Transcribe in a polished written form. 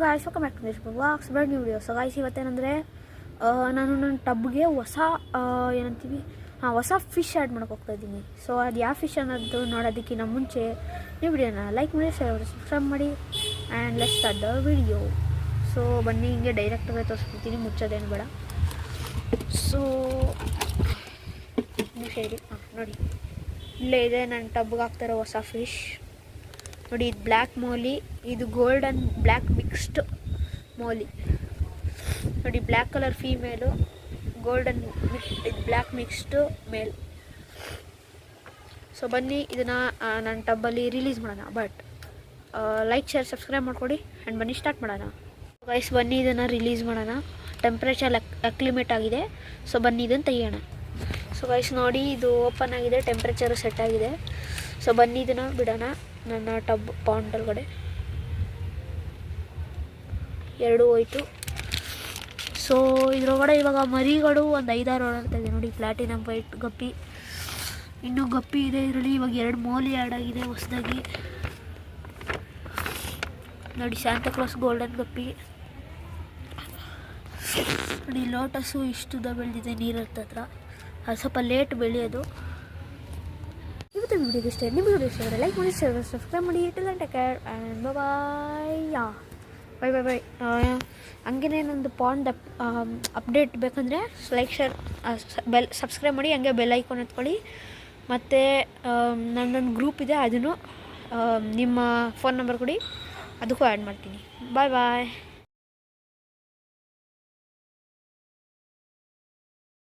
Guys welcome back to this vlogs brand new video. So guys ಇವತ್ತೇನೆಂದರೆ ನಾನು ನನ್ನ ಟಬ್ಗೆ ಹೊಸ ಫಿಶ್ ಆ್ಯಡ್ ಮಾಡೋಕೆ ಹೋಗ್ತಾಯಿದ್ದೀನಿ. ಸೊ ಅದು ಯಾವ ಫಿಶ್ ಅನ್ನೋದು ನೋಡೋದಕ್ಕಿಂತ ಮುಂಚೆ ಈ ವಿಡಿಯೋನ ಲೈಕ್ ಮಾಡಿ ಸಬ್ಸ್ಕ್ರೈಬ್ ಮಾಡಿ and let's start the video. So ಬನ್ನಿ ಹಿಂಗೆ ಡೈರೆಕ್ಟಾಗಿ ತೋರಿಸ್ಬಿಡ್ತೀನಿ, ಮುಚ್ಚೋದೇನು ಬೇಡ. ಸೊ ಹೇಳಿ ನೋಡಿ, ಇಲ್ಲೇ ಇದೆ ನನ್ನ ಟಬ್ಗೆ ಹಾಕ್ತಾರೋ ಹೊಸ ಫಿಶ್ ನೋಡಿ. ಇದು ಬ್ಲ್ಯಾಕ್ ಮೋಲಿ, ಇದು ಗೋಲ್ಡನ್ ಬ್ಲ್ಯಾಕ್ ಮಿಕ್ಸ್ಡ್ ಮೋಲಿ ನೋಡಿ. ಬ್ಲ್ಯಾಕ್ ಕಲರ್ ಫೀಮೇಲು, ಗೋಲ್ಡನ್ ಇದು ಬ್ಲ್ಯಾಕ್ ಮಿಕ್ಸ್ಡ್ ಮೇಲ್. ಸೊ ಬನ್ನಿ ಇದನ್ನು ನನ್ನ ಟಬ್ಬಲ್ಲಿ ರಿಲೀಸ್ ಮಾಡೋಣ. ಬಟ್ ಲೈಕ್ ಶೇರ್ ಸಬ್ಸ್ಕ್ರೈಬ್ ಮಾಡಿಕೊಡಿ ಆ್ಯಂಡ್ ಬನ್ನಿ ಸ್ಟಾರ್ಟ್ ಮಾಡೋಣ. ಗೈಸ್ ಬನ್ನಿ ಇದನ್ನು ರಿಲೀಸ್ ಮಾಡೋಣ. ಟೆಂಪ್ರೇಚರ್ ಅಕ್ಲಿಮೇಟ್ ಆಗಿದೆ. ಸೊ ಬನ್ನಿ ಇದನ್ನು ತೆಗಿಯೋಣ. ಸೊ ಗೈಸ್ ನೋಡಿ, ಇದು ಓಪನ್ ಆಗಿದೆ, ಟೆಂಪ್ರೇಚರು ಸೆಟ್ ಆಗಿದೆ. ಸೊ ಬನ್ನಿ ಇದನ್ನು ಬಿಡೋಣ ನನ್ನ ಟಬ್ ಪಾಂಡ್ ಒಳಗಡೆ. ಎರಡು ಹೋಯ್ತು. ಸೊ ಇದರೊಳಗಡೆ ಇವಾಗ ಮರಿಗಳು ಒಂದು 5-6 ಓಡಾಡ್ತಾ ಇದೆ ನೋಡಿ. ಪ್ಲಾಟಿನಮ್ ವೈಟ್ ಗಪ್ಪಿ, ಇನ್ನೂ ಗಪ್ಪಿ ಇದೆ ಇದರಲ್ಲಿ. ಇವಾಗ 2 ಮೋಲಿ ಆ್ಯಡ್ ಆಗಿದೆ ಹೊಸದಾಗಿ ನೋಡಿ. ಸ್ಯಾಂತಾಕ್ಲಾಸ್ ಗೋಲ್ಡನ್ ಗಪ್ಪಿ ನೋಡಿ. ಲೋಟಸ್ಸು ಇಷ್ಟುದ ಬೆಳೆದಿದೆ ನೀರು ಹತ್ರ. ಅದು ಸ್ವಲ್ಪ ಲೇಟ್ ಬೆಳೆಯೋದು. ಇವತ್ತಿನ ವಿಡಿಯೋಗೆ ಇಷ್ಟ. ನಿಮ್ಮ ವಿಡಿಯೋ ಇಷ್ಟ ಲೈಕ್ ಮಾಡಿ ಸಬ್ಸ್ಕ್ರೈಬ್ ಮಾಡಿ. Till take care and bye bye. ಹಂಗೇ ನಂದು ಪಾಂಡ್ ಅಪ್ಡೇಟ್ ಬೇಕಂದರೆ ಲೈಕ್ ಶೇರ್ ಸಬ್ಸ್ಕ್ರೈಬ್ ಮಾಡಿ, ಹಂಗೆ ಬೆಲ್ ಐಕಾನ್ ಎತ್ಕೊಳ್ಳಿ. ಮತ್ತು ನನ್ನೊಂದು ಗ್ರೂಪ್ ಇದೆ, ಅದನ್ನು ನಿಮ್ಮ ಫೋನ್ ನಂಬರ್ ಕೊಡಿ, ಅದಕ್ಕೂ ಆ್ಯಡ್ ಮಾಡ್ತೀನಿ. ಬಾಯ್ ಬಾಯ್.